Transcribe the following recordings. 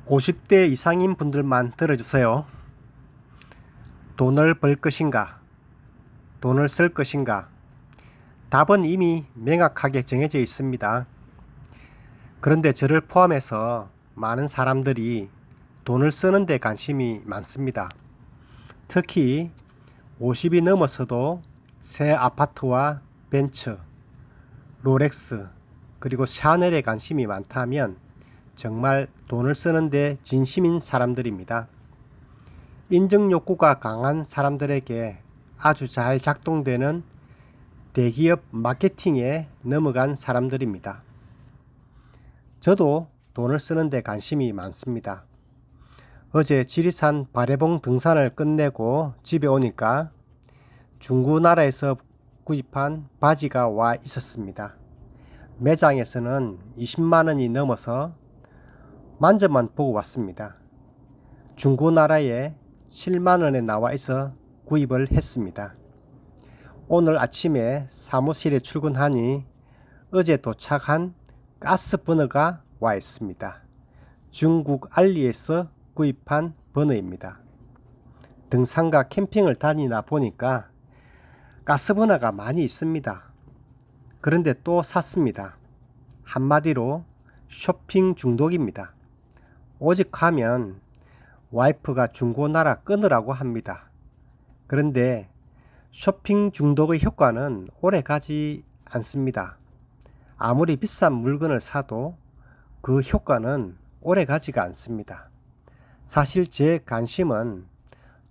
50대 이상인 분들만 들어주세요. 돈을 벌 것인가? 돈을 쓸 것인가? 답은 이미 명확하게 정해져 있습니다. 그런데 저를 포함해서 많은 사람들이 돈을 쓰는 데 관심이 많습니다. 특히 50이 넘어서도 새 아파트와 벤츠, 롤렉스, 그리고 샤넬에 관심이 많다면 정말 돈을 쓰는데 진심인 사람들입니다. 인정 욕구가 강한 사람들에게 아주 잘 작동되는 대기업 마케팅에 넘어간 사람들입니다. 저도 돈을 쓰는데 관심이 많습니다. 어제 지리산 바래봉 등산을 끝내고 집에 오니까 중고나라에서 구입한 바지가 와 있었습니다. 매장에서는 20만원이 넘어서 만져만 보고 왔습니다. 중고나라에 7만원에 나와 있어 구입을 했습니다. 오늘 아침에 사무실에 출근하니 어제 도착한 가스버너가 와 있습니다. 중국 알리에서 구입한 버너입니다. 등산과 캠핑을 다니다 보니까 가스버너가 많이 있습니다. 그런데 또 샀습니다. 한마디로 쇼핑 중독입니다. 오직하면 와이프가 중고나라 끊으라고 합니다. 그런데 쇼핑 중독의 효과는 오래 가지 않습니다. 아무리 비싼 물건을 사도 그 효과는 오래 가지가 않습니다. 사실 제 관심은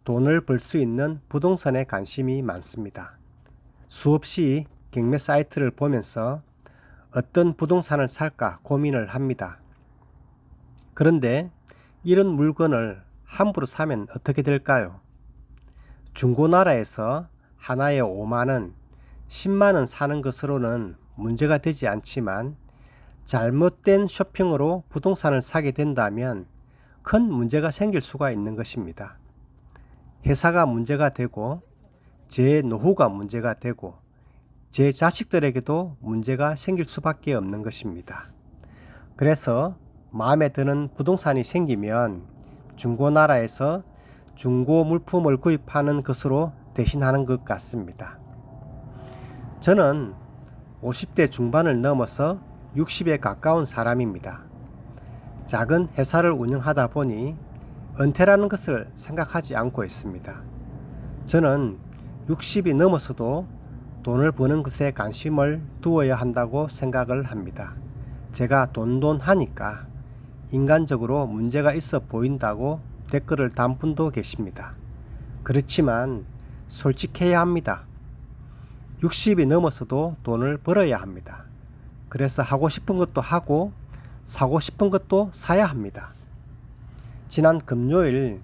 돈을 벌 수 있는 부동산에 관심이 많습니다. 수없이 경매 사이트를 보면서 어떤 부동산을 살까 고민을 합니다. 그런데 이런 물건을 함부로 사면 어떻게 될까요? 중고나라에서 하나에 5만원, 10만원 사는 것으로는 문제가 되지 않지만 잘못된 쇼핑으로 부동산을 사게 된다면 큰 문제가 생길 수가 있는 것입니다. 회사가 문제가 되고 제 노후가 문제가 되고 제 자식들에게도 문제가 생길 수밖에 없는 것입니다. 그래서 마음에 드는 부동산이 생기면 중고나라에서 중고 물품을 구입하는 것으로 대신하는 것 같습니다. 저는 50대 중반을 넘어서 60에 가까운 사람입니다. 작은 회사를 운영하다 보니 은퇴라는 것을 생각하지 않고 있습니다. 저는 60이 넘어서도 돈을 버는 것에 관심을 두어야 한다고 생각을 합니다. 제가 돈하니까 인간적으로 문제가 있어 보인다고 댓글을 단 분도 계십니다. 그렇지만 솔직해야 합니다. 60이 넘어서도 돈을 벌어야 합니다. 그래서 하고 싶은 것도 하고 사고 싶은 것도 사야 합니다. 지난 금요일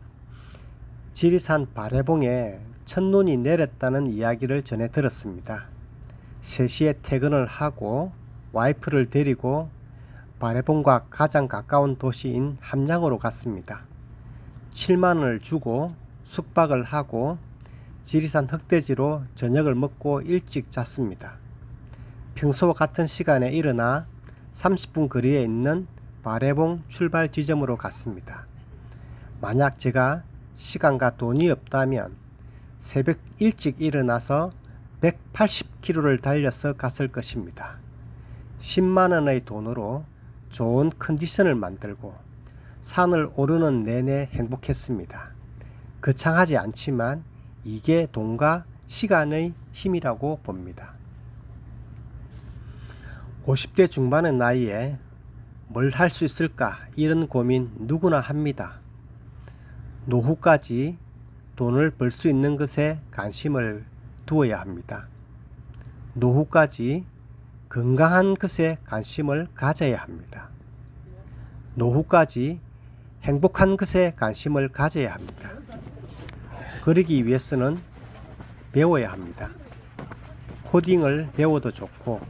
지리산 바래봉에 첫눈이 내렸다는 이야기를 전해 들었습니다. 3시에 퇴근을 하고 와이프를 데리고 바래봉과 가장 가까운 도시인 함양으로 갔습니다. 7만원을 주고 숙박을 하고 지리산 흑돼지로 저녁을 먹고 일찍 잤습니다. 평소 같은 시간에 일어나 30분 거리에 있는 바래봉 출발 지점으로 갔습니다. 만약 제가 시간과 돈이 없다면 새벽 일찍 일어나서 180km를 달려서 갔을 것입니다. 10만원의 돈으로 좋은 컨디션을 만들고 산을 오르는 내내 행복했습니다. 거창하지 않지만 이게 돈과 시간의 힘이라고 봅니다. 50대 중반의 나이에 뭘 할 수 있을까 이런 고민 누구나 합니다. 노후까지 돈을 벌 수 있는 것에 관심을 두어야 합니다. 노후까지 건강한 것에 관심을 가져야 합니다. 노후까지 행복한 것에 관심을 가져야 합니다. 그러기 위해서는 배워야 합니다. 코딩을 배워도 좋고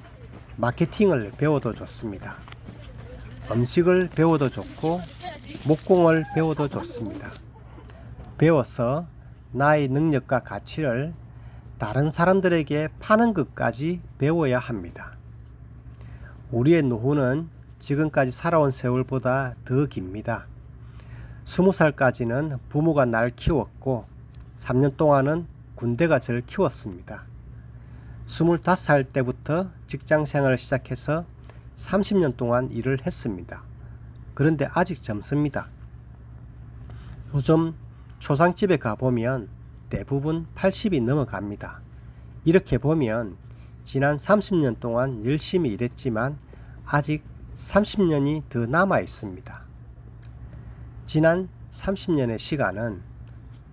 마케팅을 배워도 좋습니다. 음식을 배워도 좋고 목공을 배워도 좋습니다. 배워서 나의 능력과 가치를 다른 사람들에게 파는 것까지 배워야 합니다. 우리의 노후는 지금까지 살아온 세월보다 더 깁니다. 20살까지는 부모가 날 키웠고 3년 동안은 군대가 저를 키웠습니다. 25살 때부터 직장 생활을 시작해서 30년 동안 일을 했습니다. 그런데 아직 젊습니다. 요즘 초상집에 가보면 대부분 80이 넘어갑니다. 이렇게 보면 지난 30년 동안 열심히 일했지만 아직 30년이 더 남아 있습니다. 지난 30년의 시간은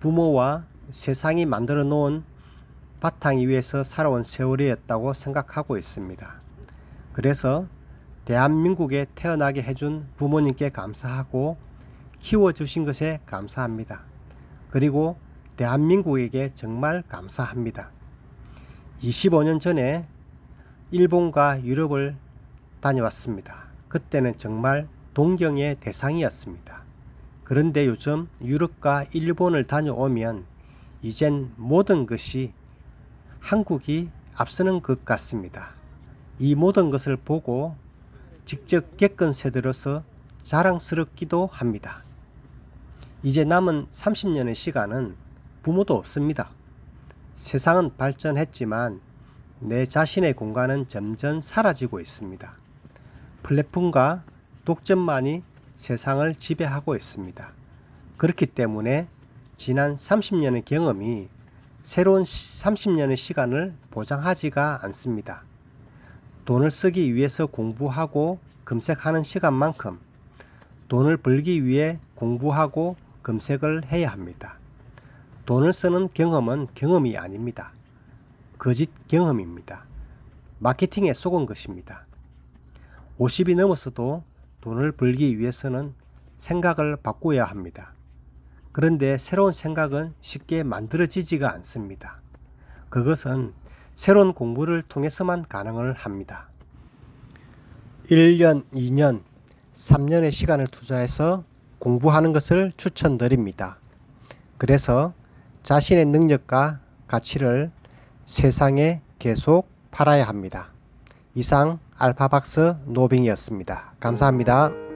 부모와 세상이 만들어 놓은 바탕 위에서 살아온 세월이었다고 생각하고 있습니다. 그래서 대한민국에 태어나게 해준 부모님께 감사하고 키워주신 것에 감사합니다. 그리고 대한민국에게 정말 감사합니다. 25년 전에 일본과 유럽을 다녀왔습니다. 그때는 정말 동경의 대상이었습니다. 그런데 요즘 유럽과 일본을 다녀오면 이젠 모든 것이 한국이 앞서는 것 같습니다. 이 모든 것을 보고 직접 겪은 세대로서 자랑스럽기도 합니다. 이제 남은 30년의 시간은 부모도 없습니다. 세상은 발전했지만 내 자신의 공간은 점점 사라지고 있습니다. 플랫폼과 독점만이 세상을 지배하고 있습니다. 그렇기 때문에 지난 30년의 경험이 새로운 30년의 시간을 보장하지가 않습니다. 돈을 쓰기 위해서 공부하고 검색하는 시간만큼 돈을 벌기 위해 공부하고 검색을 해야 합니다. 돈을 쓰는 경험은 경험이 아닙니다. 거짓 경험입니다. 마케팅에 속은 것입니다. 50이 넘어서도 돈을 벌기 위해서는 생각을 바꾸어야 합니다. 그런데 새로운 생각은 쉽게 만들어지지가 않습니다. 그것은 새로운 공부를 통해서만 가능을 합니다. 1년, 2년, 3년의 시간을 투자해서 공부하는 것을 추천드립니다. 그래서 자신의 능력과 가치를 세상에 계속 팔아야 합니다. 이상 알파박스 노빙이었습니다. 감사합니다.